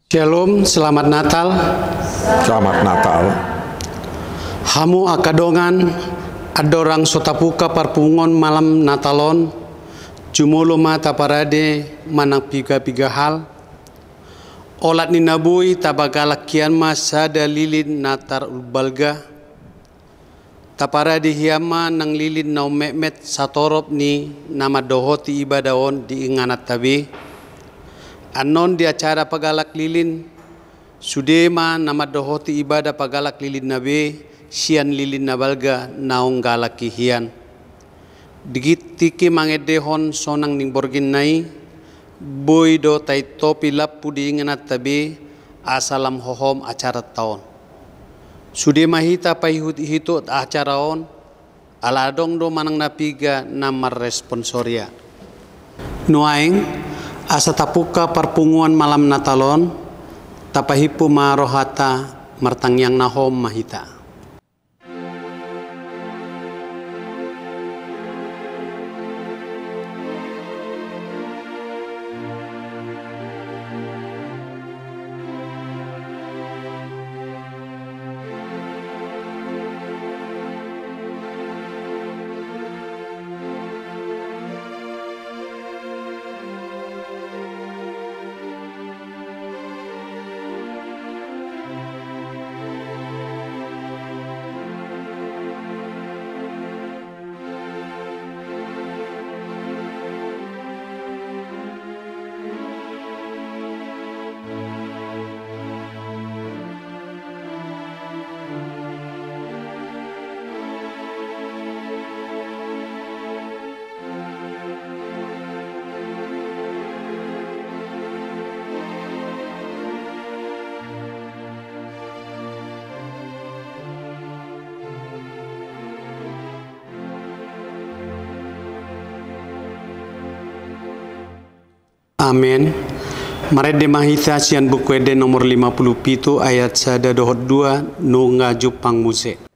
Shalom, selamat Natal. Selamat Natal. Hamu akadongan adorang sotapuka parpungon malam Natalon. Jumulo mata parade manang piga-piga hal. Olat ni nabui tabagalak kian masada lilin natar ulbalga. Taparade hiyama nang lilin nau memet satorop ni nama dohoti ibadawon di inganat tabi. Anon di acara pagalak lilin sudema nama dohoti ibadah pagalak lilin nabe sian lilin nabalga naung galak kihian digitiki mangedehon sonang ning borgin nai boy do tai topi lappu di inganat tabe asalam hohom acara tahun sudema hita pahihut hito acara on aladong do manang napiga namar responsoria nuaing asa tapuka parpunguan malam Natalon tapahipu marohata martangyang nahom mahita. Amin. Marede mahita sian buku ede nomor 57 ayat sada dohot 2 nu ngajupang muse.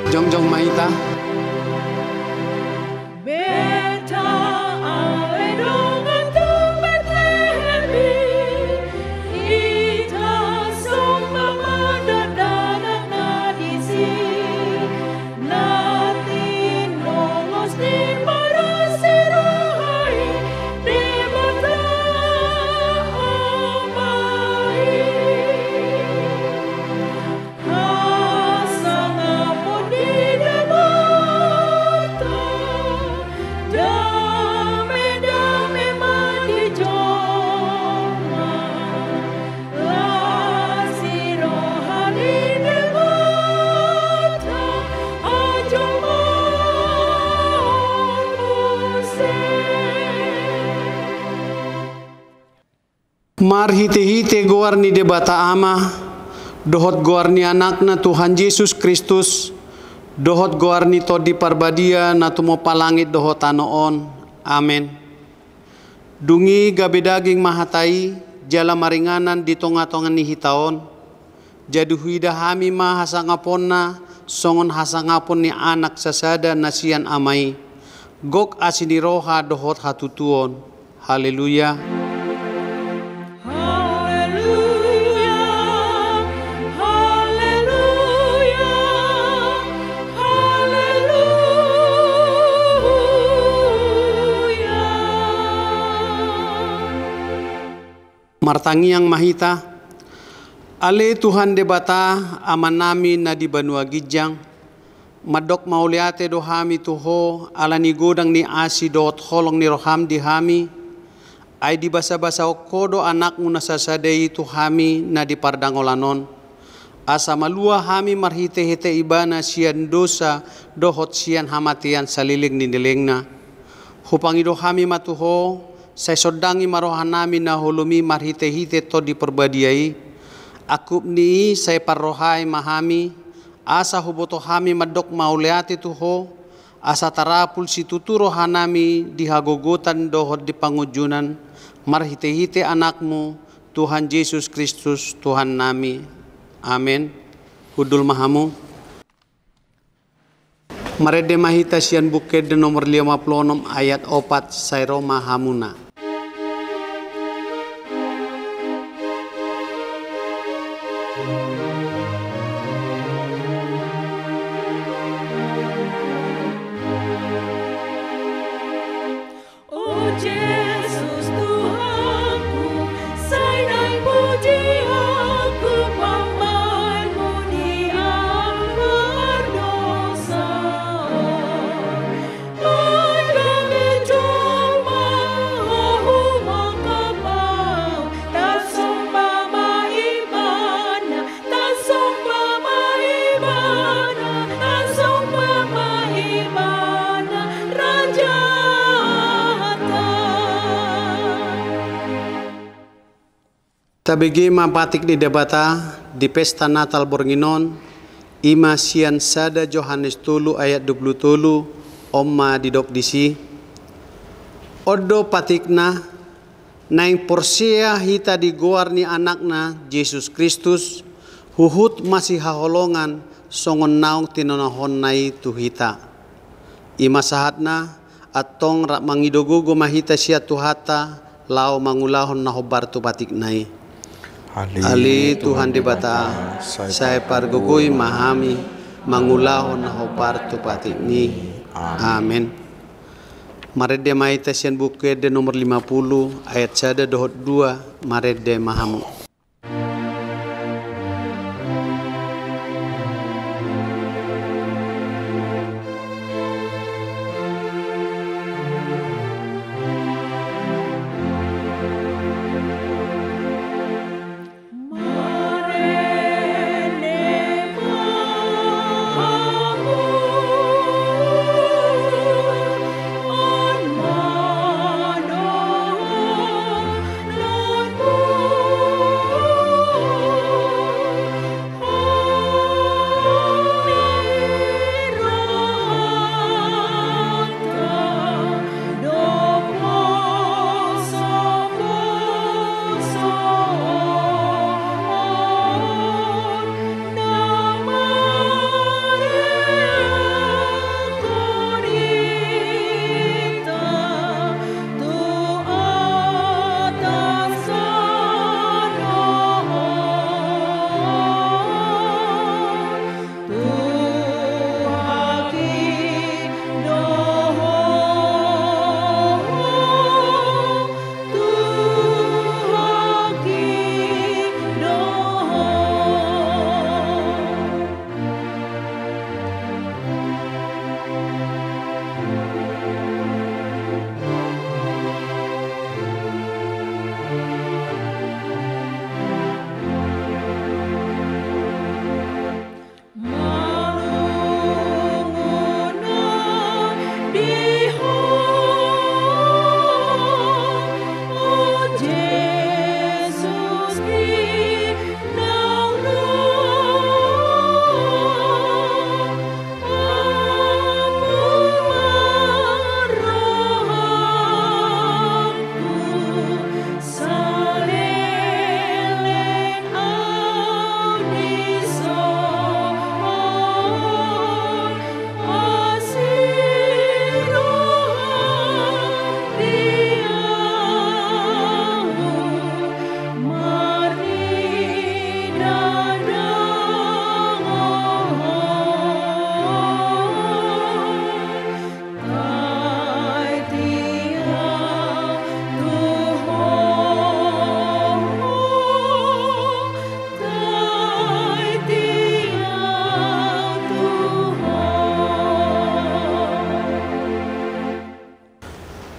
Jongjong maita. Mar hite-hite goarni debata ama, dohot goarni anakna Tuhan Yesus Kristus, dohot goarni todi parbadia na tumo palangit dohot anoon. Amen. Dungi gabe daging mahatai, jala maringanan di tonga-tongan ni hitaon, jaduhida hami ma hasangaponna, songon hasangapon ni anak sasada nasian amai, gok asiniroha dohot hatutuon. Haleluya. Hallelujah. martangi yang mahita, ale Tuhan debata aman nami na di banua gijang, madok mauliate do hami tuho, ala ni godang ni asi doot holong ni roham di hami, ay di basa-basa kodo anak muna sasadei tu hami na di pardangolanon, asa malua hami marhite-hite ibana sian dosa dohot sian hamatian saliling ni nilengna, hupangido hami matuho, saya sodangi marohan nami na holumi marhite-hite to di perbadiai, akup ni saya parrohai mahami, asa huboto hami madok mauleati tuho, asa tarapul situtu rohanami di hagogotan dohot di pangujunan, marhite-hite anakmu, Tuhan Yesus Kristus, Tuhan nami. Amin. Hudul mahamu. Marede mahita sian buked nomor 56 ayat 4 sairo mahamuna. Tabegi mapatik di debata di pesta Natal Bornginon, ima sian sada Yohanes tulu ayat 20 omma didok disi. Odo patikna naing porsia hita digoar ni anakna Yesus Kristus, huhut masih haholongan songon naong tinonahon nai tu hita. Ima sahatna atong rak mangidogogo mahita sia tuhata lao mangulahon nahobar tu patik nai. Ali Tuhan dibata, saya pargugui mahami, mangulahon nahobar tu patik ni. Amin. Marede maita sian bukede nomor 50 ayat 1 dohot 2 marede mahamu.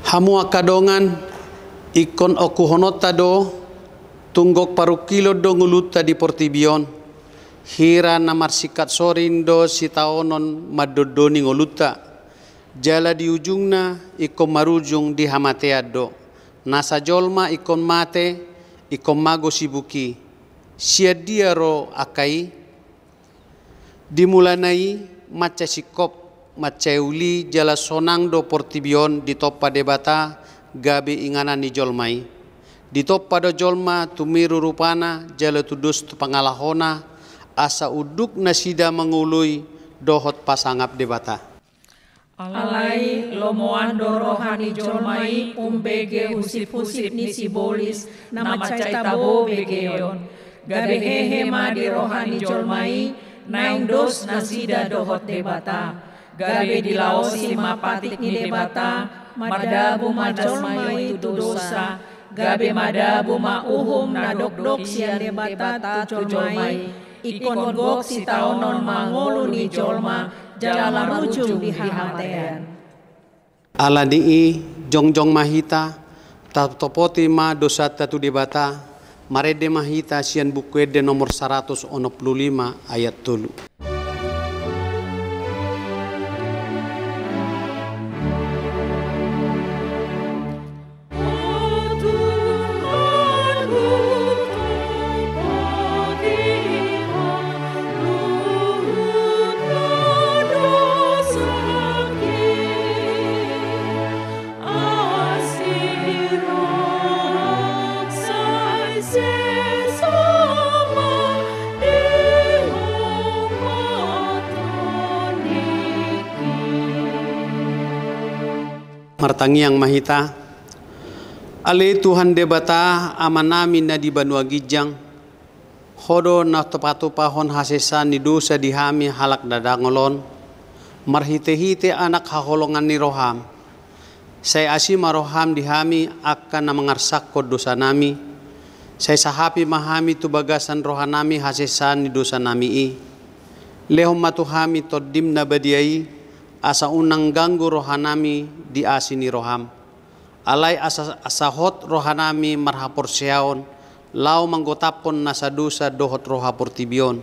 Hamu akadongan ikon okuhonota do tunggok parukilo do nguluta di portibion. Hira namar sikat sorindo si taonon madodoni nguluta. Jala di ujungna ikon marujung di hamateado. Nasa jolma ikon mate ikon mago sibuki. Sia dia ro akai. Dimulanai maca sikop maca uli jala sonang do portibion di toppa debata gabe ingana ni jolmai. Di toppa do jolma tumiru rupana jala tudus tu pangalahona asa uduk nasida mengului dohot pasangap debata. Alai lomoan do rohani jolmai umbege usip-usip ni sibolis nama caitabo begeon. Gabe hehe ma di rohani jolmai naing dos nasida dohot debata. Gabe di laosi mapatik ni debata madabu ma jolmai tu dosa. Gabe madabu ma uhum na dok-dok sian debata tu jolmai. Ikon gok si taonon mangolu ni jolma jala rujung di hamatean. Ala nii jongjong mahita tatopoti ma dosata tu debata marede mahita sian bukuede nomor 165 ayat 3. Martangi yang mahita ale Tuhan debata amanami na di Banua Gijang hodo na tepatu pahon hasesan ni dosa dihami halak dadangolon marhite-hite anak haholongan ni roham saya asima roham dihami akan na mengarsak kod dosa nami saya sahapi mahami tu bagasan rohanami hasesan ni dosa nami i lehom matuhami todim na badiai asa unang ganggu rohanami di asini roham alai asahot rohanami marhapor seaon lau manggotapon nasa dosa dohot rohapor tibion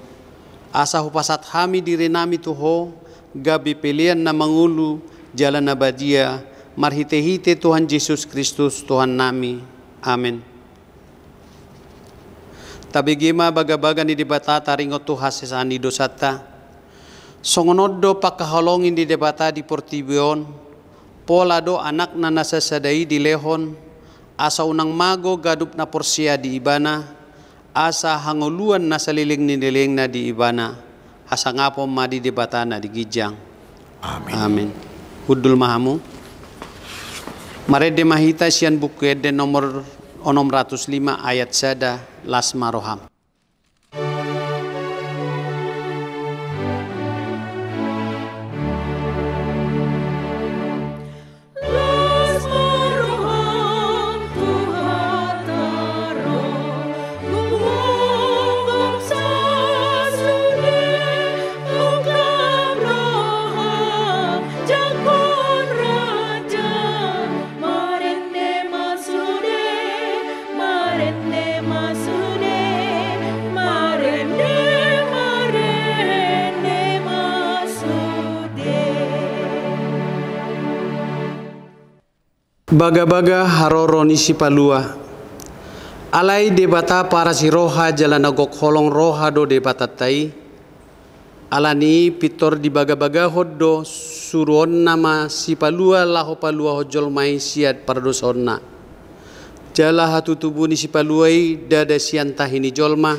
asa hupasat hami diri nami tuho gabi pilihan na mangulu jalan nabadia marhite-hite Tuhan Yesus Kristus Tuhan nami amin. Tabigima baga-baga ni debata taringot tu hasesani dosata songonodo pakaholongin di debata di portibion pola do anak na nasasadai di lehon asa unang mago gadup na porsia di ibana asa hangoluan na saliling niling na di ibana asa ngapo ma di debata na di Gijang amin. Amin. Hudul mahamu marede mahita sian bukuede nomor 605 ayat sada lasma roham. Baga-baga haroro ni si palua alai debata para si roha jalan nagok holong roha do debata tai alani pitor di baga-baga hoddo suruon nama si palua laho palua hojol mai siat pardosonna jala hatu tubuh ni si paluai dada sian tahini jolma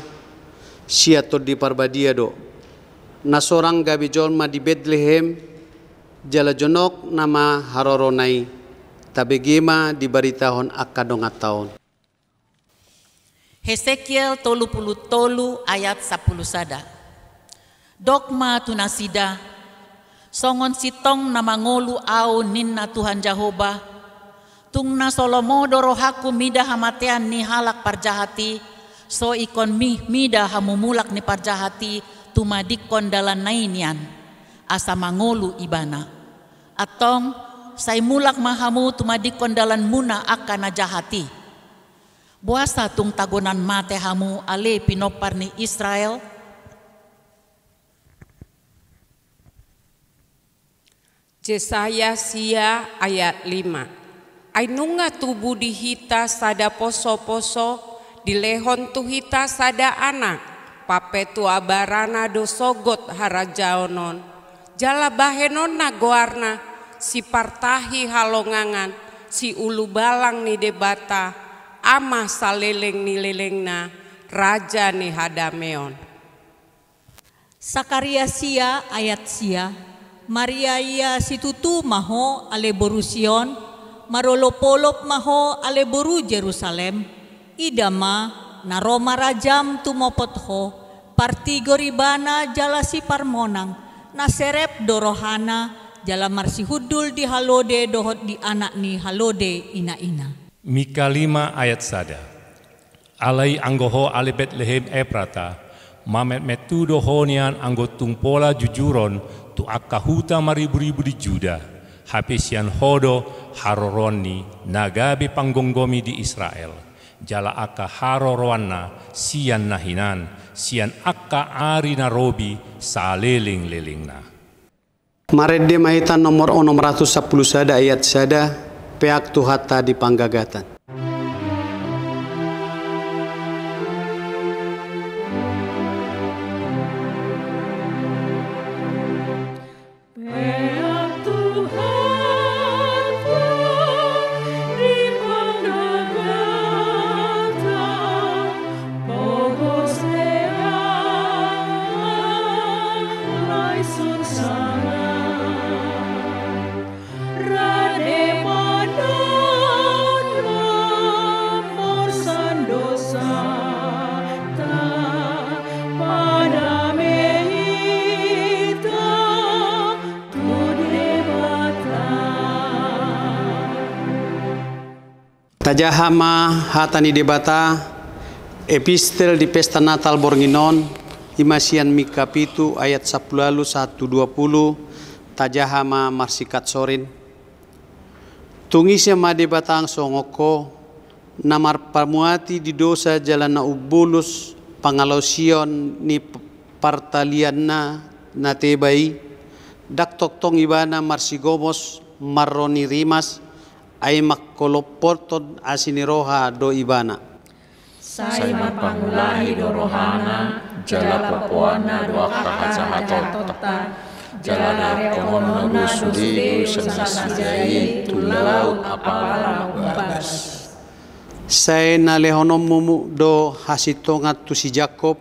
siat to di parbadia do nasorang gabi jolma di Bethlehem jala jonok nama haroro nai tabegema dibaritahon akadonga taon. Hesekiel 33 ayat 10 sada. Dogma tunasida, songon sitong na mangolu au ninna Tuhan Jehovah, tung na Solomo dorohaku mida hamatean ni halak parjahati, so ikon mida hamumulak ni parjahati, tumadikon dalan nainian, asa mangolu ibana. Atong sai mulak mahamu tumadi kondalan muna akan najahati. Buasa tung tagonan mate hamu ale pinopar ni Israel. Yesaya sia ayat 5. Ainunga tubuh dihita sada poso-poso, dilehon tuhita sada anak, papetu abarana dosogot harajaonon, jala bahenon nagoarna, si partahi halongangan, si ulu balang ni debata, amah saleleng ni lelengna, raja ni hadameon. Sakaria sia ayat sia, Maria ia situtu maho ale borusion, marolopolop maho ale boru Jerusalem, idama na Roma rajam tumopot ho, partigo ribana jala si parmonang, na serep dorohana jala marsi hudul di halode dohot di anak ni halode ina-ina. Mika 5 ayat 1. Alai anggoho ale Betlehem Eprata, mamet metu dohonian anggo tungpola jujuron tu akahuta maribu-ribu di Juda, hapesian hodo haroroni nagabe panggonggomi di Israel, jala aka haroroanna sian nahinan, sian aka ari narobi saleling-lelingna. Marede mahitan nomor 610 sada ayat sada, peak tuhata di panggagatan. Tajahama hatani debata epistel di pesta Natal Bornginon imasian Mika pitu ayat 10 120 tajahama marsikat sorin tungisya ma debatang songoko namar pamuati di dosa jalan na ubulus pangalausion ni partalian na tebai dak toktong ibana marsigomos marroni rimas ay makkoloporton asiniroha do ibana. Sai mapangulahi do rohana, jala papuana do akahacahatota, jala reomonona do sude sasajai tulau apala ubas. Sai nalehonom mumu do hasitongat tu si Jakob,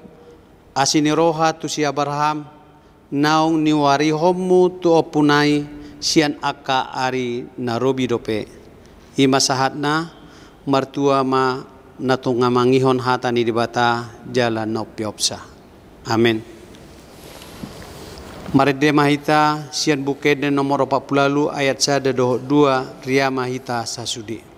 asiniroha tu si Abraham, naung niwarihommu tu opunai sian aka ari narobi dope. Ima sahatna martua ma natungamangihon hatani dibata jalan nopiopsa. Amin. Marede mahita sian bukede nomor 40 ayat 1 do 2 ria mahita sasudi.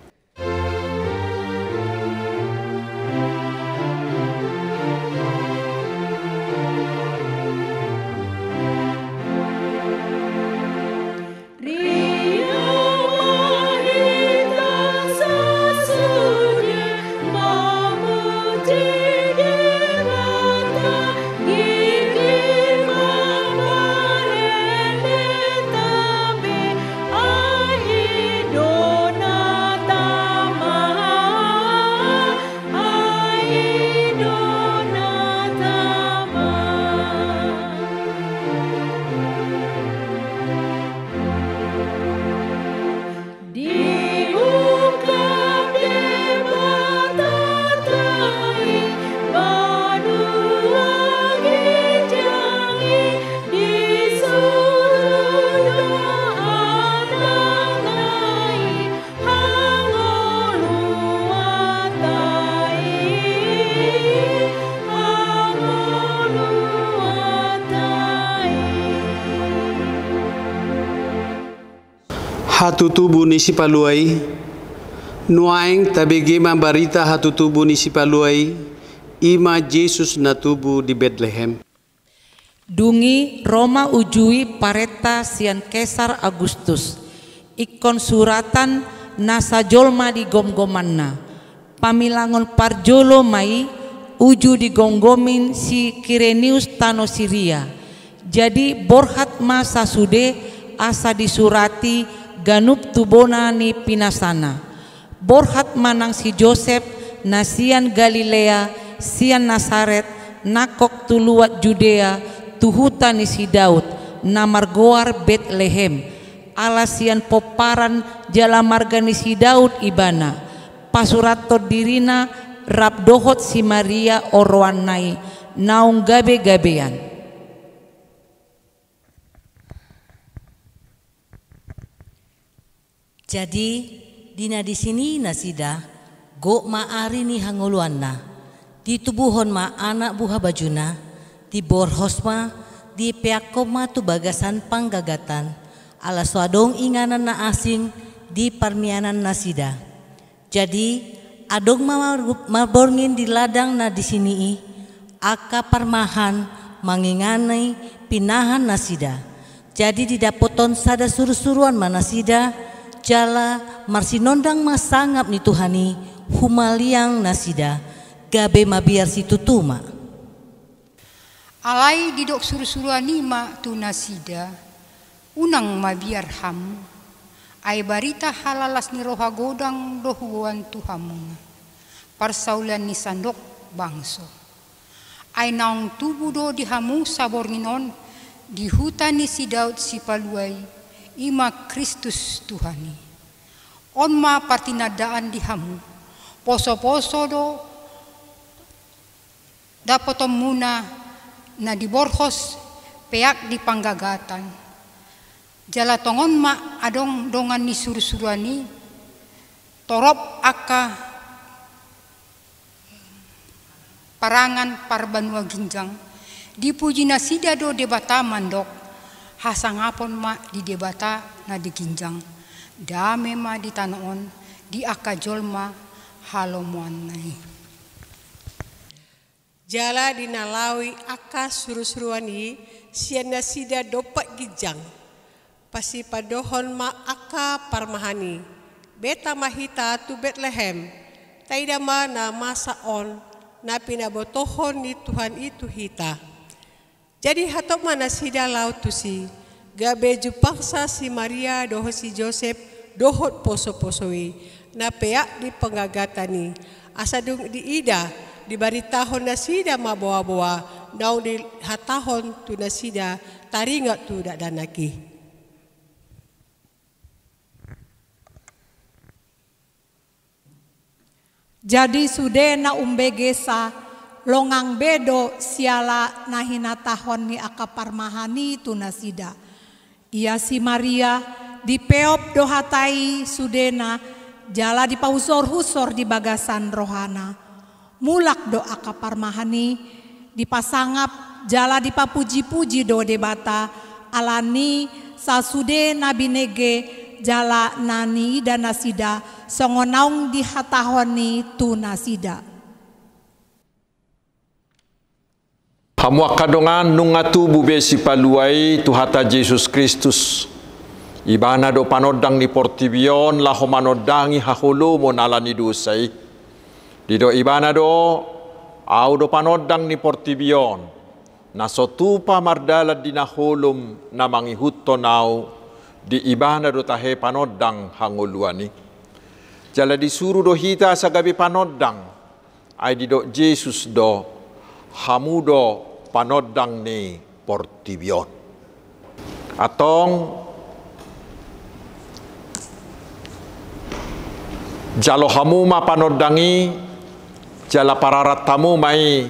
Hatu tubuh ni si paluai nuaing tabegema barita hatu tubuh ni si paluai ima Yesus na tubuh di Bethlehem. Dungi Roma ujui pareta sian Kaisar Agustus ikon suratan nasa jolma di gom-gomanna. Pamilangon parjolo mai uju di gonggomin si Kirenius tano Siria. Jadi borhat masa sude asa disurati ganup tubona ni pinasana. Borhat manang si Joseph nasian Galilea sian Nasaret nakok tuluat Judea tuhuta ni si Daud namargoar Betlehem alasian poparan jala marga ni si Daud ibana pasurato dirina rabdohot si Maria orwanai naung gabe-gabean. Jadi dina di sini nasida go maari ni hangoluanna di tubuhon ma anak buha bajuna di borhos ma di peakoma tu bagasan panggagatan ala suadong inganan na asing di parmianan nasida. Jadi adong maborngin di ladang na di sini aka parmahan manginganai pinahan nasida. Jadi didapoton sada suru-suruan manasida jala marsinondang masangap ni Tuhani humaliang nasida gabe mabiar si tutuma. Alai didok suru-suruani ma tu nasida unang mabiar ham ai barita halalas ni roha godang dohuan tuhamuna parsaulan ni sandok bangso ai naung tubu do dihamu sabornginon di hutan ni si Daud si paluai ima Kristus Tuhani on ma partinadaan dihamu poso-poso do dapotom muna na di borhos peak di panggagatan jala tongon ma adong dongan ni suru-suruani torop aka parangan parbanua ginjang dipuji nasida do debata mandok hasangapon ma di debata na di ginjang dame ma di tanaon di aka jolma halomuan nai. Jala dinalawi aka suru-suruani sian nasida dopak gijang pasi padohon ma aka parmahani beta mahita tu Betlehem taida ma na masaon na pinabotohon ni Tuhan itu hita. Jadi hatok mana sida laut tu si gabe jupaksa si Maria doho si Joseph dohot poso-posoi na peak di pengagatani asadung di ida di baritahon nasida mabawa-bawa naung di hatahon tu nasida taringat tu dak danaki. Jadi sudena umbegesa longang bedo siala nahina tahon ni akaparmahani tu nasida. Ia si Maria di peop dohatai sudena jala di pausor-husor di bagasan rohana. Mulak do akaparmahani dipasangap jala dipapuji-puji do debata alani sasude nabi nege jala nani dan nasida songonaung dihatahoni tu nasida. Hamu akadongan nungatu bubesi paluai tuhata Yesus Kristus. Ibana do panodang ni portibion laho manodangi hahulu monalani dosai. Dido ibana do au do panodang ni portibion nasotupa mardala dinahulum namangi hutto nau di ibana do tahe panodang hanguluani jala disuruh do hita sagabi panodang ai dido Jesus do hamudo panodang ni portibion atong jalo hamuma panodangi jala pararat tamu mai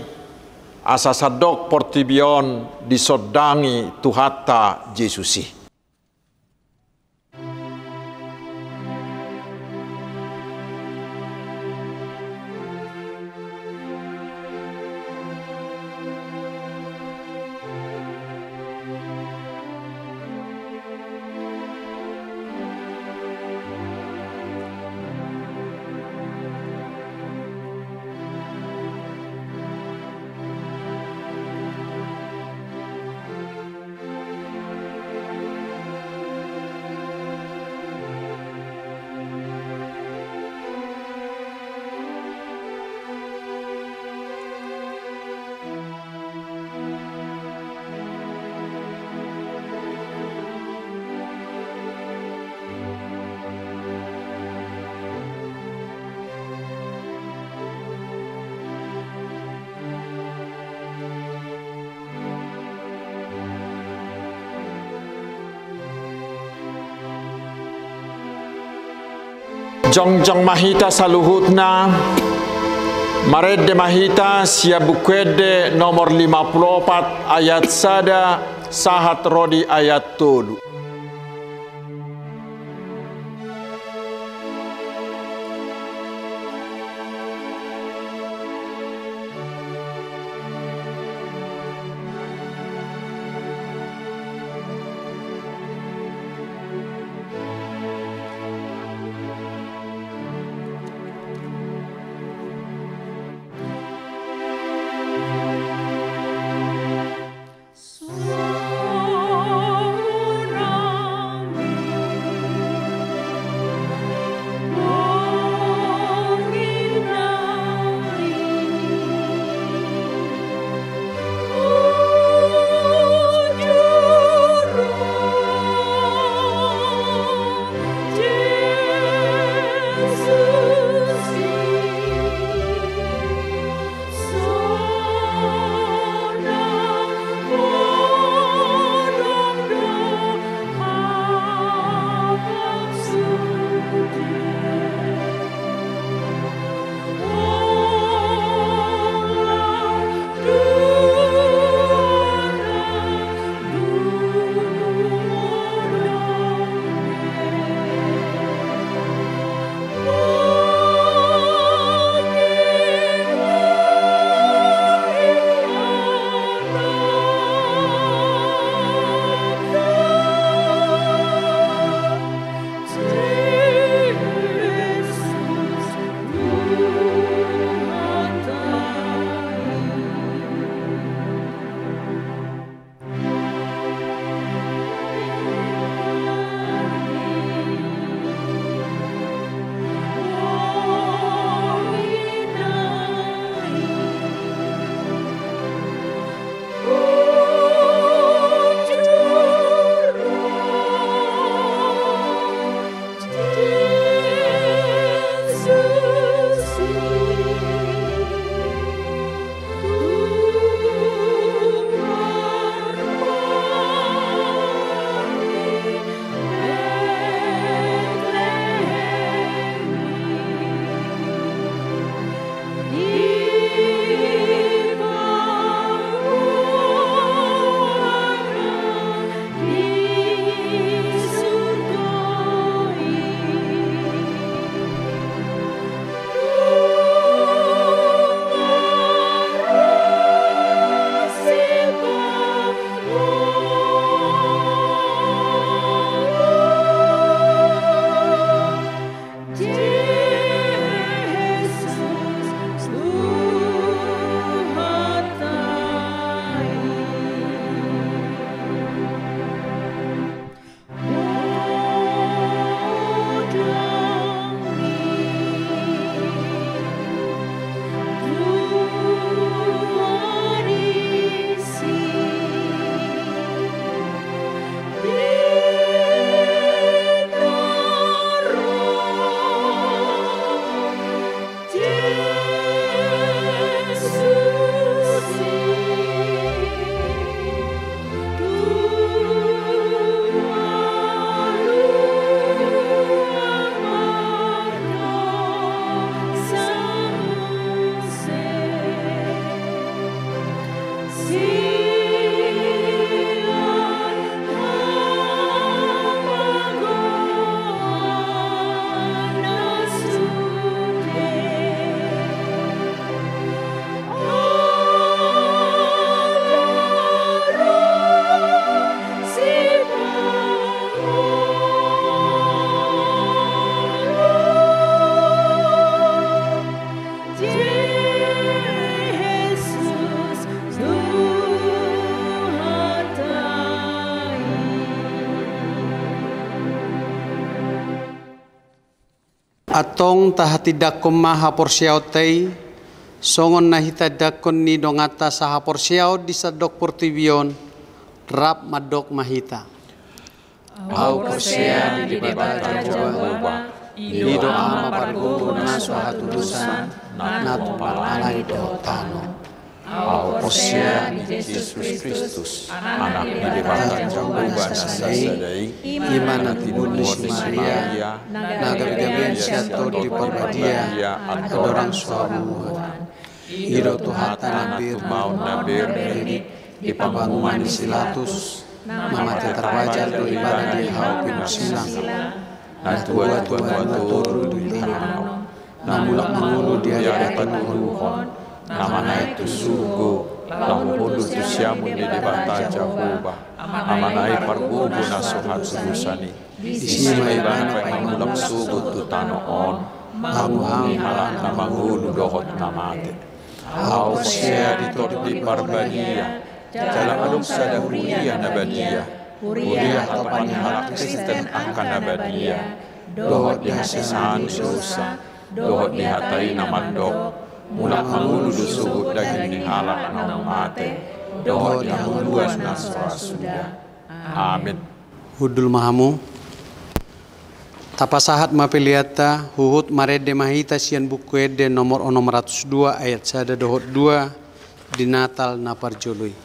asasadok portibion disodangi tuhata Jesusi. Jong mahita saluhutna Marede mahita sia bukwede nomor 54 ayat sada sahat rodi ayat tolu. Atong tahati dakon maha porsiaw tay, songon nahita dakon ni dongata saha porsiaw di sadok portibion, rap madok mahita. Au porsia di debata Jehovah, ido ama parguna suatu dosa, natu palai do tano. Au posia di Yesus Kristus, anak dibebatan Jehovah Nasadai, imana tinulis Maria, naga-gabian siato di perbadia, adorang suamu, iro Tuhan nabir mau nabir di pembangunan di silatus, nama terwajal do ibadah di hau pinusilang, na tua turu di tanah, namulak mangulu dia dapat menguluhon, nama naik tu sugu, namu hudu tu siamun di debata Jehovah, amanai parbubu nasuhat surusani, di sini ibana pemangulak sugu tu tanoon, mamuhangi malah namangulu dohot namate, au sia di parbadia, jalan aduk sada huria nabadia, huria tapan halak Kristen akan nabadia, dohot di hasisan dosa, dohot di hatai namandok, mulak mangulu dusugut daging di halak namate, dohot yang luas nasra sudah. Amin. Hudul mahamu tapasahat mapeliata huhut marede mahita sian bukuede nomor 602 ayat 1 dohot 2 di Natal naparjului.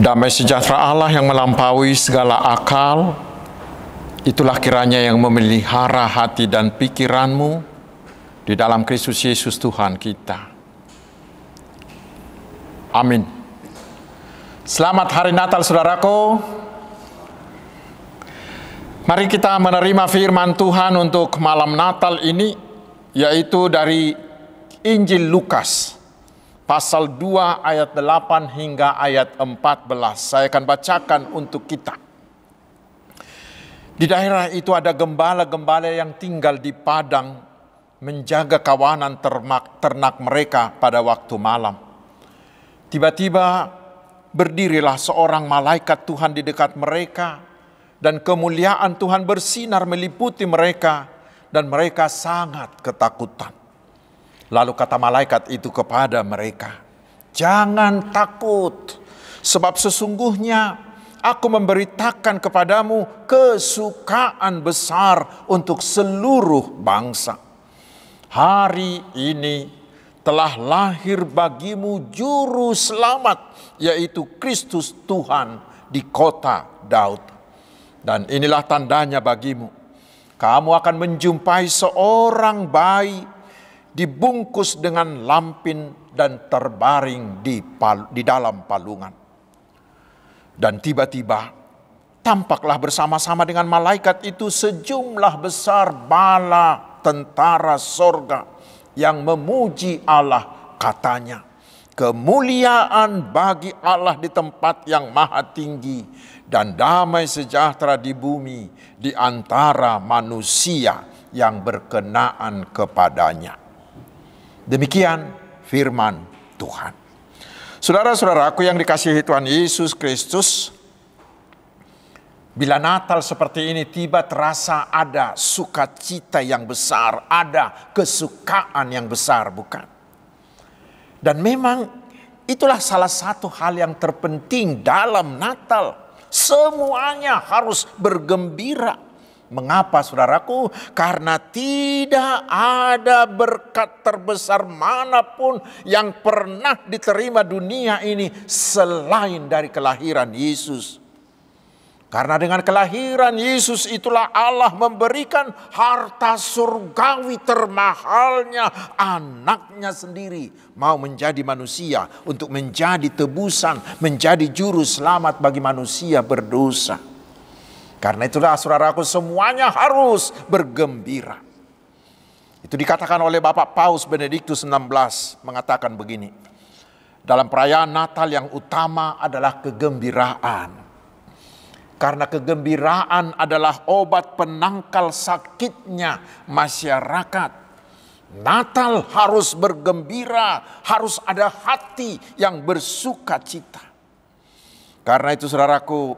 Damai sejahtera Allah yang melampaui segala akal, itulah kiranya yang memelihara hati dan pikiranmu di dalam Kristus Yesus Tuhan kita. Amin. Selamat Hari Natal, saudaraku. Mari kita menerima firman Tuhan untuk malam Natal ini, yaitu dari Injil Lukas. Pasal 2 ayat 8 hingga ayat 14. Saya akan bacakan untuk kita. Di daerah itu ada gembala-gembala yang tinggal di padang, menjaga kawanan ternak mereka pada waktu malam. Tiba-tiba berdirilah seorang malaikat Tuhan di dekat mereka, dan kemuliaan Tuhan bersinar meliputi mereka, dan mereka sangat ketakutan. Lalu kata malaikat itu kepada mereka, "Jangan takut, sebab sesungguhnya aku memberitakan kepadamu kesukaan besar untuk seluruh bangsa. Hari ini telah lahir bagimu juru selamat, yaitu Kristus Tuhan di kota Daud. Dan inilah tandanya bagimu, kamu akan menjumpai seorang bayi dibungkus dengan lampin dan terbaring di dalam palungan. Dan tiba-tiba tampaklah bersama-sama dengan malaikat itu sejumlah besar bala tentara sorga yang memuji Allah, katanya, kemuliaan bagi Allah di tempat yang maha tinggi dan damai sejahtera di bumi di antara manusia yang berkenaan kepadanya. Demikian firman Tuhan. Saudara-saudaraku yang dikasihi Tuhan Yesus Kristus, bila Natal seperti ini tiba, terasa ada sukacita yang besar, ada kesukaan yang besar, bukan? Dan memang itulah salah satu hal yang terpenting dalam Natal. Semuanya harus bergembira. Mengapa, saudaraku? Karena tidak ada berkat terbesar manapun yang pernah diterima dunia ini selain dari kelahiran Yesus. Karena dengan kelahiran Yesus itulah Allah memberikan harta surgawi termahalnya, anaknya sendiri mau menjadi manusia untuk menjadi tebusan, menjadi juru selamat bagi manusia berdosa. Karena itulah saudaraku, semuanya harus bergembira. Itu dikatakan oleh Bapak Paus Benediktus 16, mengatakan begini, dalam perayaan Natal yang utama adalah kegembiraan. Karena kegembiraan adalah obat penangkal sakitnya masyarakat. Natal harus bergembira, harus ada hati yang bersuka cita. Karena itu saudaraku,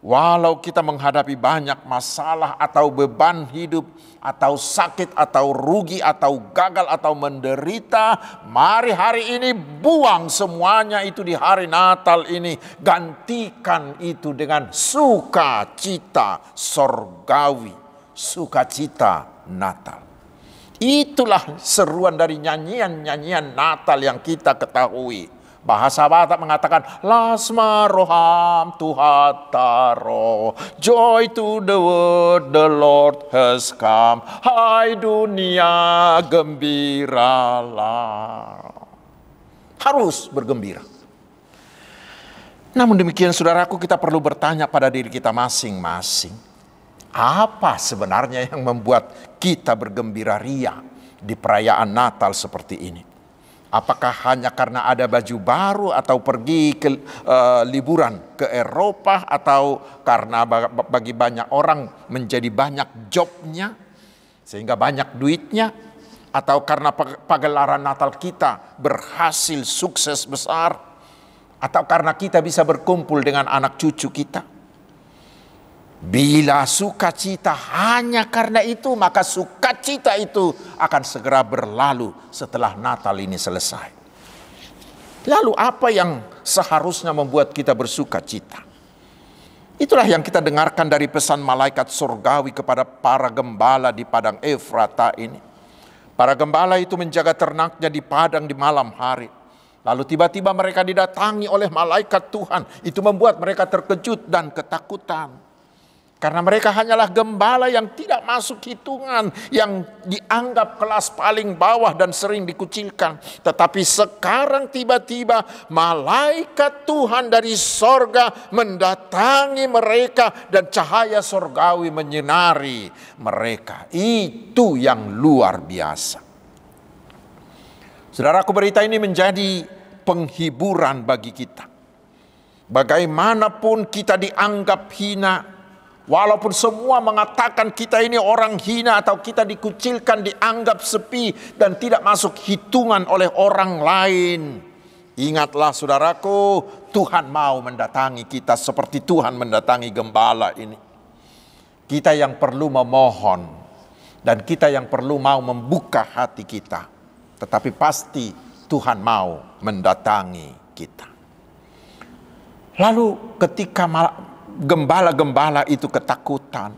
walau kita menghadapi banyak masalah atau beban hidup, atau sakit, atau rugi, atau gagal, atau menderita, mari hari ini buang semuanya itu di hari Natal ini. Gantikan itu dengan sukacita sorgawi, sukacita Natal. Itulah seruan dari nyanyian-nyanyian Natal yang kita ketahui. Bahasa Batak mengatakan lasma roham tuhataro, joy to the world, the Lord has come. Hai dunia, gembiralah. Harus bergembira. Namun demikian saudaraku, kita perlu bertanya pada diri kita masing-masing, apa sebenarnya yang membuat kita bergembira ria di perayaan Natal seperti ini? Apakah hanya karena ada baju baru, atau pergi ke liburan ke Eropa, atau karena bagi banyak orang menjadi banyak jobnya sehingga banyak duitnya, atau karena pagelaran Natal kita berhasil sukses besar, atau karena kita bisa berkumpul dengan anak cucu kita? Bila sukacita hanya karena itu, maka sukacita itu akan segera berlalu setelah Natal ini selesai. Lalu apa yang seharusnya membuat kita bersukacita? Itulah yang kita dengarkan dari pesan malaikat surgawi kepada para gembala di padang Efrata ini. Para gembala itu menjaga ternaknya di padang di malam hari. Lalu tiba-tiba mereka didatangi oleh malaikat Tuhan. Itu membuat mereka terkejut dan ketakutan. Karena mereka hanyalah gembala yang tidak masuk hitungan, yang dianggap kelas paling bawah dan sering dikucilkan. Tetapi sekarang tiba-tiba malaikat Tuhan dari sorga mendatangi mereka dan cahaya sorgawi menyinari mereka. Itu yang luar biasa. Saudaraku, berita ini menjadi penghiburan bagi kita. Bagaimanapun kita dianggap hina, walaupun semua mengatakan kita ini orang hina, atau kita dikucilkan, dianggap sepi dan tidak masuk hitungan oleh orang lain, ingatlah saudaraku, Tuhan mau mendatangi kita seperti Tuhan mendatangi gembala ini. Kita yang perlu memohon, dan kita yang perlu mau membuka hati kita. Tetapi pasti Tuhan mau mendatangi kita. Lalu ketika gembala-gembala itu ketakutan,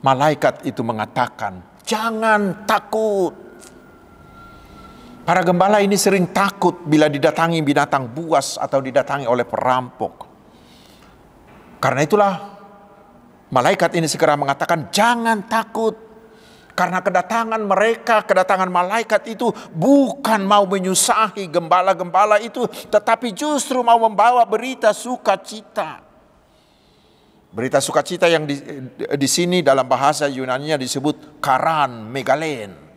malaikat itu mengatakan, jangan takut. Para gembala ini sering takut bila didatangi binatang buas atau didatangi oleh perampok. Karena itulah malaikat ini segera mengatakan, jangan takut. Karena kedatangan mereka, kedatangan malaikat itu bukan mau menyusahi gembala-gembala itu, tetapi justru mau membawa berita sukacita. Berita sukacita yang di sini dalam bahasa Yunani-nya disebut karan megalen.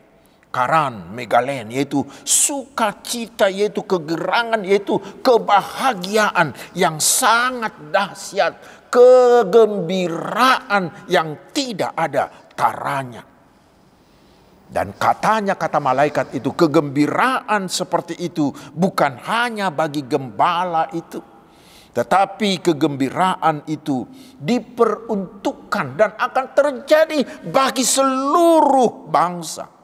Karan megalen, yaitu sukacita, yaitu kegerangan, yaitu kebahagiaan yang sangat dahsyat, kegembiraan yang tidak ada taranya. Dan katanya, kata malaikat itu, kegembiraan seperti itu bukan hanya bagi gembala itu, tetapi kegembiraan itu diperuntukkan dan akan terjadi bagi seluruh bangsa.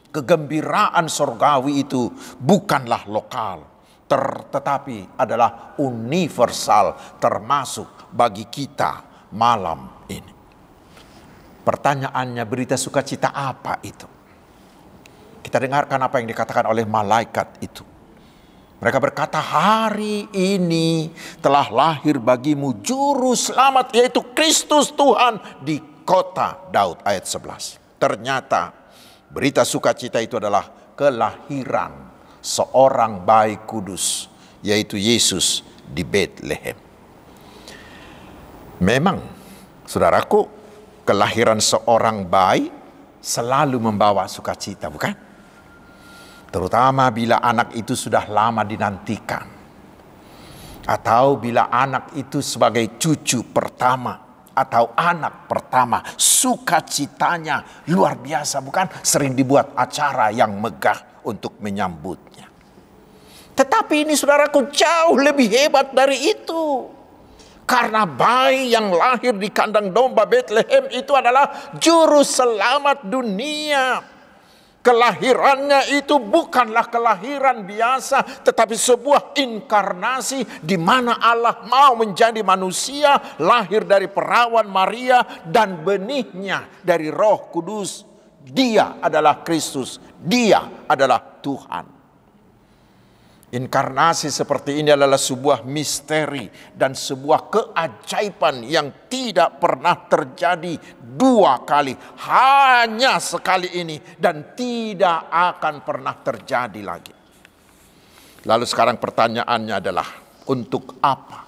Kegembiraan sorgawi itu bukanlah lokal, tetapi adalah universal, termasuk bagi kita malam ini. Pertanyaannya, berita sukacita apa itu? Kita dengarkan apa yang dikatakan oleh malaikat itu. Mereka berkata, hari ini telah lahir bagimu juru selamat, yaitu Kristus Tuhan di kota Daud. Ayat 11. Ternyata berita sukacita itu adalah kelahiran seorang bayi kudus, yaitu Yesus di Betlehem. Memang, saudaraku, kelahiran seorang bayi selalu membawa sukacita, bukan? Terutama bila anak itu sudah lama dinantikan, atau bila anak itu sebagai cucu pertama atau anak pertama, sukacitanya luar biasa, bukan? Sering dibuat acara yang megah untuk menyambutnya. Tetapi ini, saudaraku, jauh lebih hebat dari itu. Karena bayi yang lahir di kandang domba Betlehem itu adalah juru selamat dunia. Kelahirannya itu bukanlah kelahiran biasa, tetapi sebuah inkarnasi di mana Allah mau menjadi manusia, lahir dari perawan Maria dan benihnya dari Roh Kudus. Dia adalah Kristus, dia adalah Tuhan. Inkarnasi seperti ini adalah sebuah misteri dan sebuah keajaiban yang tidak pernah terjadi dua kali, hanya sekali ini, dan tidak akan pernah terjadi lagi. Lalu sekarang pertanyaannya adalah, untuk apa?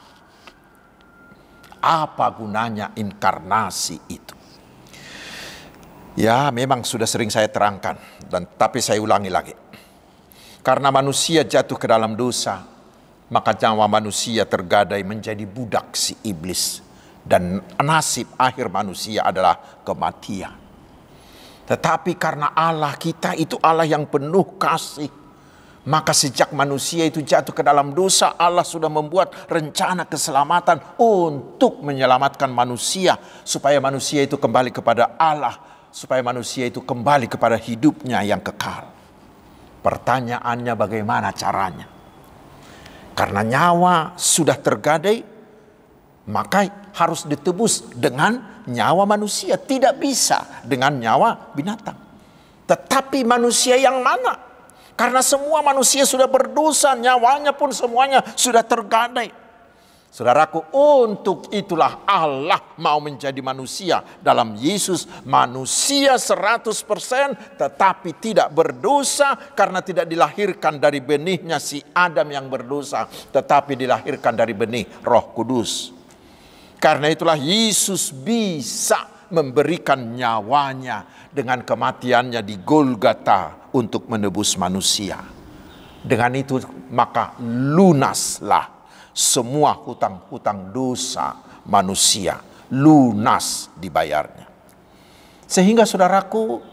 Apa gunanya inkarnasi itu? Ya, memang sudah sering saya terangkan, tapi saya ulangi lagi. Karena manusia jatuh ke dalam dosa, maka nyawa manusia tergadai menjadi budak si iblis. Dan nasib akhir manusia adalah kematian. Tetapi karena Allah kita itu Allah yang penuh kasih, maka sejak manusia itu jatuh ke dalam dosa, Allah sudah membuat rencana keselamatan untuk menyelamatkan manusia, supaya manusia itu kembali kepada Allah, supaya manusia itu kembali kepada hidupnya yang kekal. Pertanyaannya, bagaimana caranya? Karena nyawa sudah tergadai, maka harus ditebus dengan nyawa manusia. Tidak bisa dengan nyawa binatang. Tetapi manusia yang mana? Karena semua manusia sudah berdosa, nyawanya pun semuanya sudah tergadai. Saudaraku, untuk itulah Allah mau menjadi manusia dalam Yesus, manusia 100%, tetapi tidak berdosa karena tidak dilahirkan dari benihnya si Adam yang berdosa, tetapi dilahirkan dari benih Roh Kudus. Karena itulah Yesus bisa memberikan nyawanya dengan kematiannya di Golgota untuk menebus manusia. Dengan itu maka lunaslah semua hutang-hutang dosa manusia, lunas dibayarnya. Sehingga saudaraku,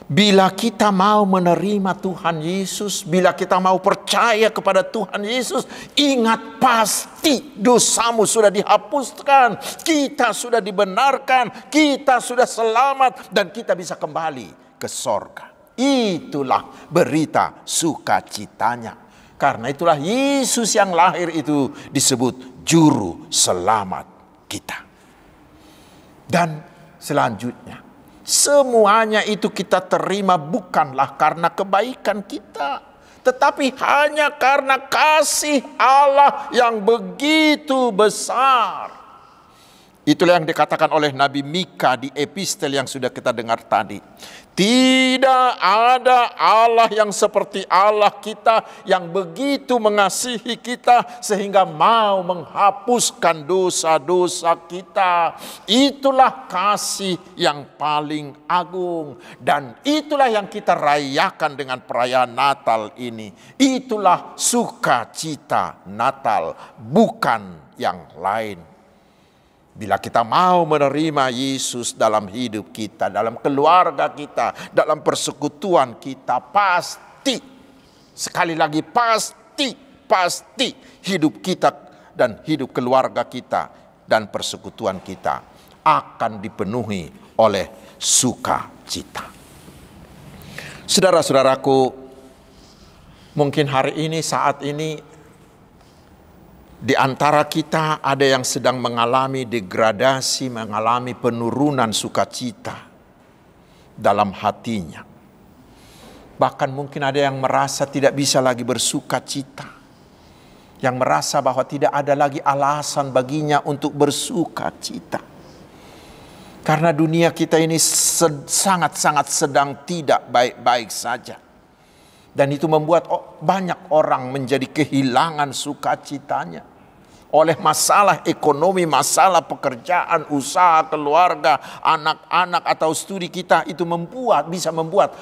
bila kita mau menerima Tuhan Yesus, bila kita mau percaya kepada Tuhan Yesus, ingat pasti dosamu sudah dihapuskan, kita sudah dibenarkan, kita sudah selamat, dan kita bisa kembali ke sorga. Itulah berita sukacitanya. Karena itulah Yesus yang lahir itu disebut juru selamat kita. Dan selanjutnya, Semuanya itu kita terima bukanlah karena kebaikan kita, tetapi hanya karena kasih Allah yang begitu besar. Itulah yang dikatakan oleh Nabi Mika di epistel yang sudah kita dengar tadi. Tidak ada Allah yang seperti Allah kita, yang begitu mengasihi kita sehingga mau menghapuskan dosa-dosa kita. Itulah kasih yang paling agung, dan itulah yang kita rayakan dengan perayaan Natal ini. Itulah sukacita Natal, bukan yang lain. Bila kita mau menerima Yesus dalam hidup kita, dalam keluarga kita, dalam persekutuan kita, pasti, sekali lagi pasti hidup kita dan hidup keluarga kita dan persekutuan kita akan dipenuhi oleh sukacita. Saudara-saudaraku, mungkin hari ini, saat ini, di antara kita ada yang sedang mengalami degradasi, mengalami penurunan sukacita dalam hatinya. Bahkan mungkin ada yang merasa tidak bisa lagi bersukacita, yang merasa bahwa tidak ada lagi alasan baginya untuk bersukacita. Karena dunia kita ini sangat-sangat sedang tidak baik-baik saja. Dan itu membuat banyak orang menjadi kehilangan sukacitanya. Oleh masalah ekonomi, masalah pekerjaan, usaha, keluarga, anak-anak atau studi kita, itu bisa membuat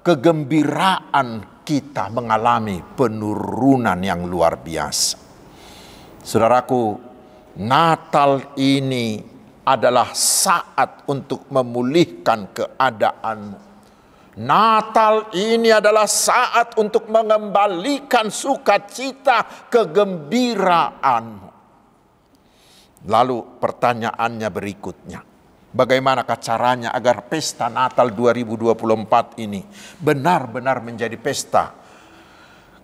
kegembiraan kita mengalami penurunan yang luar biasa. Saudaraku, Natal ini adalah saat untuk memulihkan keadaanmu. Natal ini adalah saat untuk mengembalikan sukacita, kegembiraanmu. Lalu pertanyaannya berikutnya, bagaimanakah caranya agar pesta Natal 2024 ini benar-benar menjadi pesta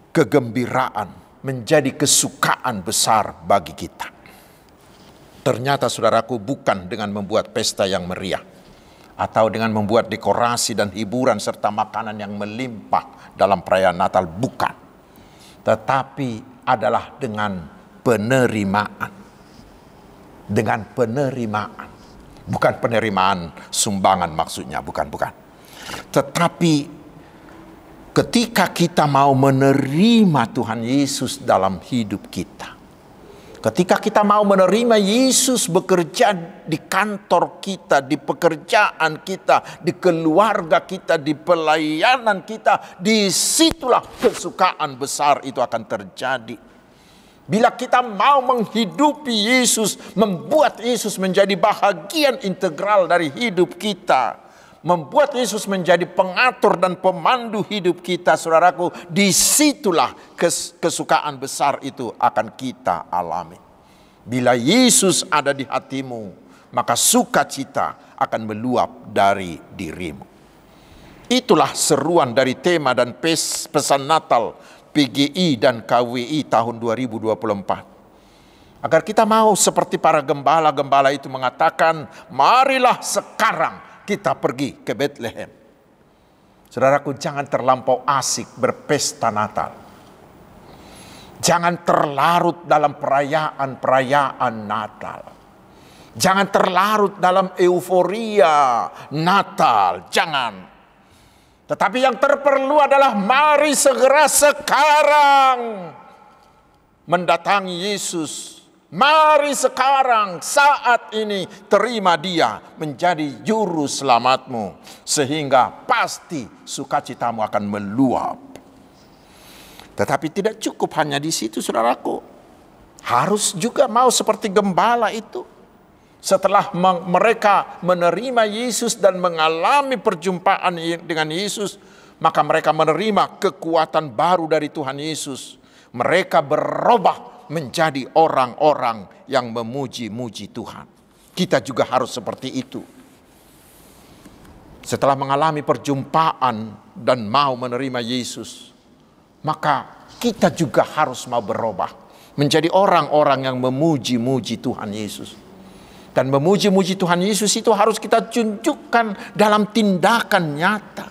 kegembiraan, menjadi kesukaan besar bagi kita? Ternyata saudaraku, bukan dengan membuat pesta yang meriah, atau dengan membuat dekorasi dan hiburan serta makanan yang melimpah dalam perayaan Natal, bukan. Tetapi adalah dengan penerimaan. Dengan penerimaan. Bukan penerimaan sumbangan maksudnya, bukan. Tetapi ketika kita mau menerima Tuhan Yesus dalam hidup kita, ketika kita mau menerima Yesus bekerja di kantor kita, di pekerjaan kita, di keluarga kita, di pelayanan kita, disitulah kesukaan besar itu akan terjadi. Bila kita mau menghidupi Yesus, membuat Yesus menjadi bahagian integral dari hidup kita, membuat Yesus menjadi pengatur dan pemandu hidup kita, saudaraku, disitulah kesukaan besar itu akan kita alami. Bila Yesus ada di hatimu, maka sukacita akan meluap dari dirimu. Itulah seruan dari tema dan pesan Natal PGI dan KWI tahun 2024. Agar kita mau seperti para gembala-gembala itu mengatakan, marilah sekarang kita pergi ke Bethlehem. Saudaraku, jangan terlampau asik berpesta Natal. Jangan terlarut dalam perayaan Natal. Jangan terlarut dalam euforia Natal, jangan. Tetapi yang terperlu adalah mari segera sekarang mendatangi Yesus. Mari sekarang, saat ini, terima Dia menjadi juru selamatmu, sehingga pasti sukacitamu akan meluap. Tetapi tidak cukup hanya di situ, saudaraku. Harus juga mau seperti gembala itu. Setelah mereka menerima Yesus dan mengalami perjumpaan dengan Yesus, maka mereka menerima kekuatan baru dari Tuhan Yesus. Mereka berubah menjadi orang-orang yang memuji-muji Tuhan. Kita juga harus seperti itu. Setelah mengalami perjumpaan dan mau menerima Yesus, maka kita juga harus mau berubah menjadi orang-orang yang memuji-muji Tuhan Yesus. Dan memuji-muji Tuhan Yesus itu harus kita tunjukkan dalam tindakan nyata.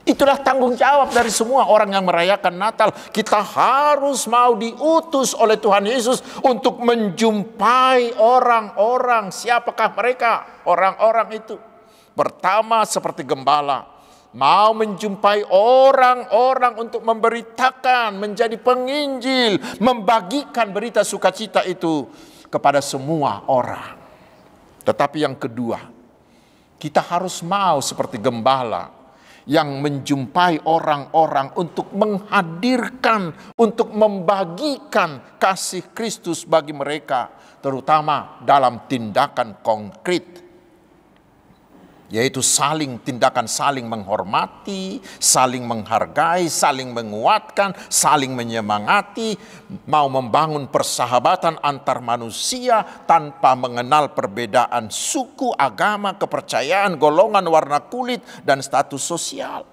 Itulah tanggung jawab dari semua orang yang merayakan Natal. Kita harus mau diutus oleh Tuhan Yesus untuk menjumpai orang-orang. Siapakah mereka? Orang-orang itu. Pertama seperti gembala, mau menjumpai orang-orang untuk memberitakan, menjadi penginjil, membagikan berita sukacita itu kepada semua orang. Tetapi yang kedua, kita harus mau seperti gembala yang menjumpai orang-orang untuk menghadirkan, untuk membagikan kasih Kristus bagi mereka, terutama dalam tindakan konkret, yaitu tindakan saling menghormati, saling menghargai, saling menguatkan, saling menyemangati, mau membangun persahabatan antar manusia tanpa mengenal perbedaan suku, agama, kepercayaan, golongan, warna kulit, dan status sosial.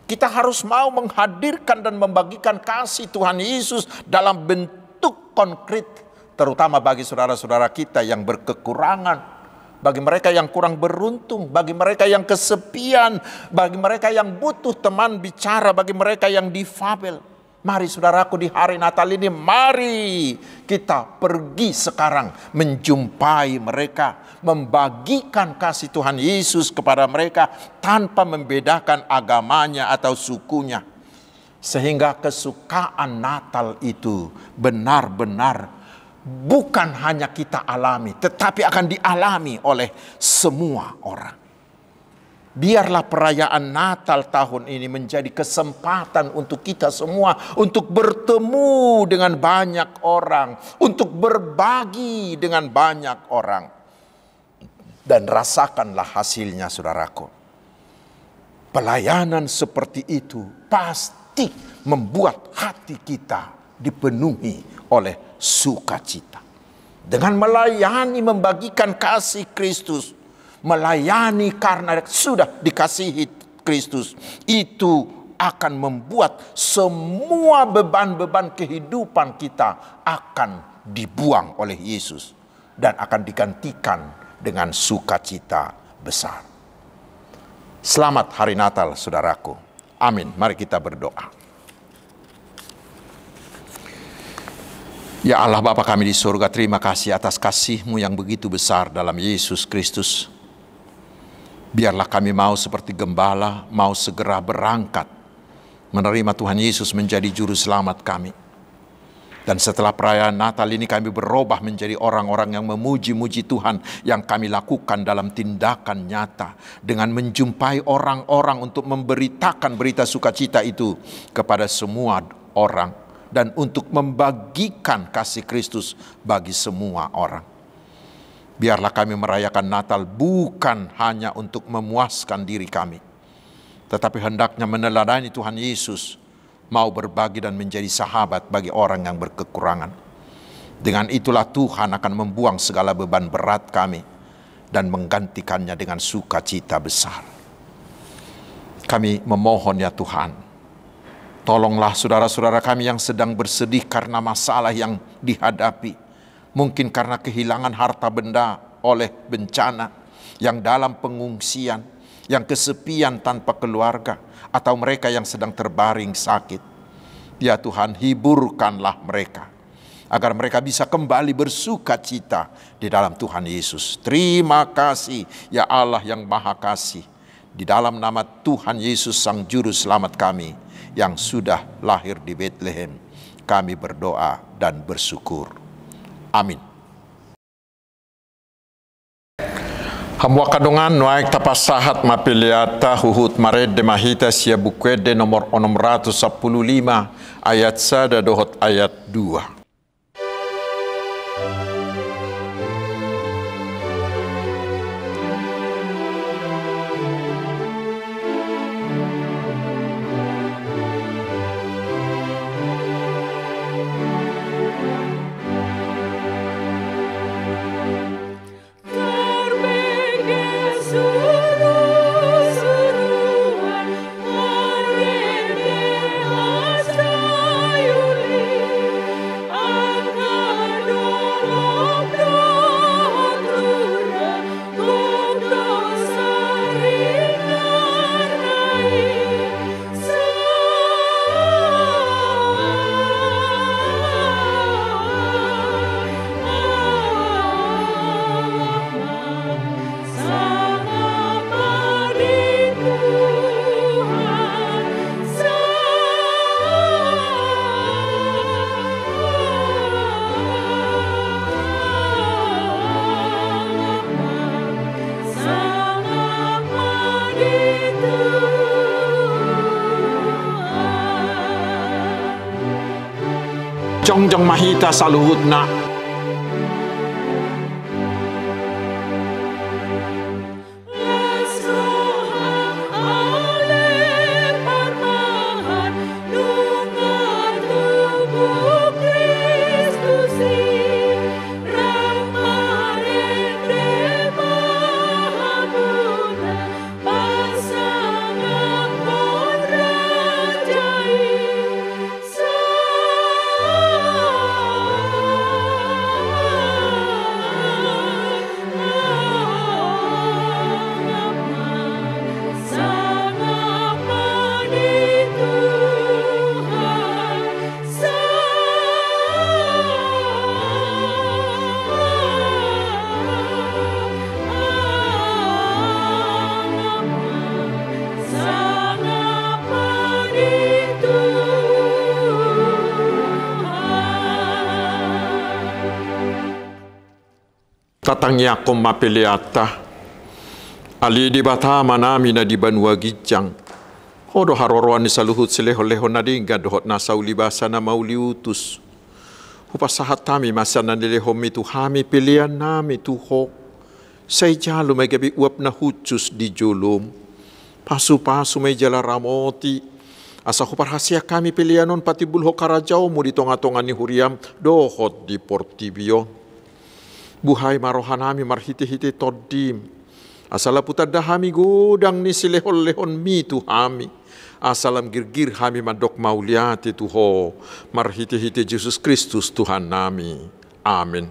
Kita harus mau menghadirkan dan membagikan kasih Tuhan Yesus dalam bentuk konkret, terutama bagi saudara-saudara kita yang berkekurangan, bagi mereka yang kurang beruntung, bagi mereka yang kesepian, bagi mereka yang butuh teman bicara, bagi mereka yang difabel. Mari saudaraku, di hari Natal ini, mari kita pergi sekarang menjumpai mereka, membagikan kasih Tuhan Yesus kepada mereka tanpa membedakan agamanya atau sukunya. Sehingga kesukaan Natal itu benar-benar bukan hanya kita alami, tetapi akan dialami oleh semua orang. Biarlah perayaan Natal tahun ini menjadi kesempatan untuk kita semua untuk bertemu dengan banyak orang, untuk berbagi dengan banyak orang. Dan rasakanlah hasilnya, saudaraku. Pelayanan seperti itu pasti membuat hati kita dipenuhi oleh sukacita. Dengan melayani, membagikan kasih Kristus, melayani karena sudah dikasihi Kristus, itu akan membuat semua beban-beban kehidupan kita akan dibuang oleh Yesus dan akan digantikan dengan sukacita besar. Selamat Hari Natal, saudaraku. Amin. Mari kita berdoa. Ya Allah Bapa kami di surga, terima kasih atas kasih-Mu yang begitu besar dalam Yesus Kristus. Biarlah kami mau seperti gembala, mau segera berangkat, menerima Tuhan Yesus menjadi juru selamat kami. Dan setelah perayaan Natal ini kami berubah menjadi orang-orang yang memuji-muji Tuhan yang kami lakukan dalam tindakan nyata. Dengan menjumpai orang-orang untuk memberitakan berita sukacita itu kepada semua orang. Dan untuk membagikan kasih Kristus bagi semua orang. Biarlah kami merayakan Natal bukan hanya untuk memuaskan diri kami, tetapi hendaknya meneladani Tuhan Yesus, mau berbagi dan menjadi sahabat bagi orang yang berkekurangan. Dengan itulah Tuhan akan membuang segala beban berat kami dan menggantikannya dengan sukacita besar. Kami memohon ya Tuhan, tolonglah saudara-saudara kami yang sedang bersedih karena masalah yang dihadapi. Mungkin karena kehilangan harta benda oleh bencana, yang dalam pengungsian, yang kesepian tanpa keluarga, atau mereka yang sedang terbaring sakit. Ya Tuhan, hiburkanlah mereka, agar mereka bisa kembali bersukacita di dalam Tuhan Yesus. Terima kasih ya Allah yang Maha Kasih. Di dalam nama Tuhan Yesus Sang Juru Selamat kami, yang sudah lahir di Bethlehem, kami berdoa dan bersyukur. Amin. Hamwa kadongan noaik tapasahat mapiliata huhut mared de mahita sia bukwede nomor 615 ayat 1 dohot ayat 2. jongjong mahita saluhutna. Tatangnya kom mapeliata ali di batama nami na di Banua Gijang hodo haroroan ni saluhut seleho-leho na dinga dohot na saulibasa na mauliutus hupasahat tami masana nileho mitu hami pilihan nami tuho say jalo may gabi uap na hucus di julum pasu-pasu may jala ramoti asa huparhasya kami pilihanon pati bulho karajao mo di tonga-tonga ni huriam dohot di Portibio. Buhay marohanami marhiti-hiti todim. Asala putadahami godang ni silehon-lehon mi tuhami. Asalam girgir hami madok mauliati tuho. Marhiti-hiti Yesus Kristus Tuhan nami. Amin.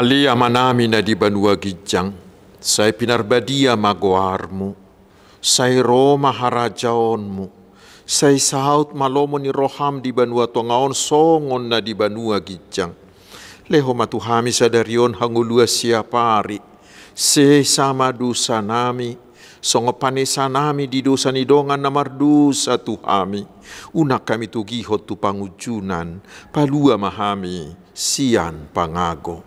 Ali amanami na di Banua Gijang, say pinarbadia magoarmu, say Roma harajaonmu, say sahaut malomo ni roham di Banua Tongaon songon na di Banua Gijang. Leho matuhami sadarion hangulua siapari, say sama dusa nami, songo panesa nami di dosa nidongan na mardusa tuhami, unak kami tugihot tu pangujunan, palua mahami, sian pangago.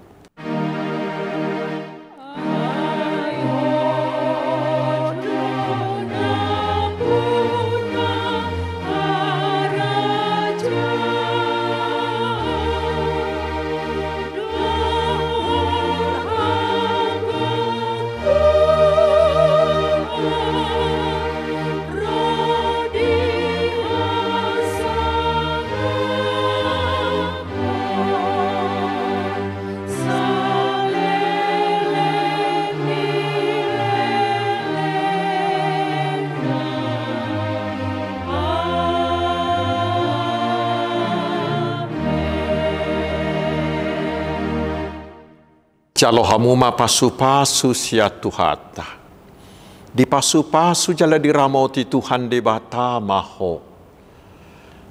Jalo hamuma pasu-pasu sia tuhata. Di pasu-pasu jala diramoti Tuhan de batama ho.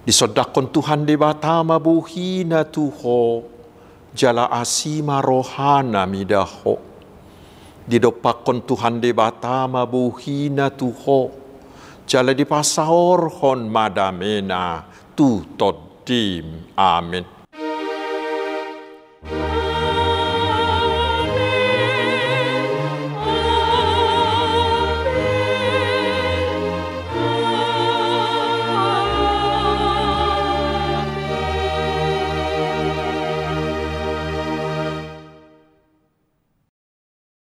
Disodakon Tuhan de batama buhina tuho. Jala asima rohana midaho. Didopakon Tuhan de batama buhina tuho. Jala dipasahorhon madamena tu todim. Amin.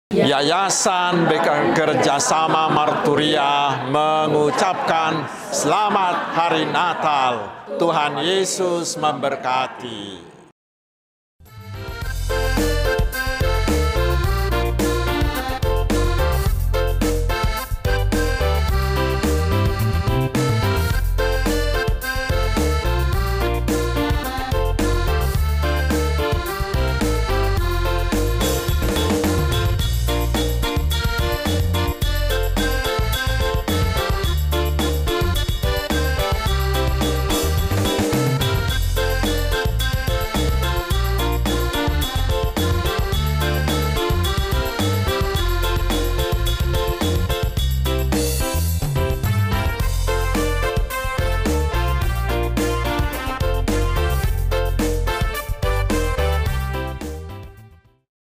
Yayasan Bekerjasama Marturia mengucapkan Selamat Hari Natal. Tuhan Yesus memberkati.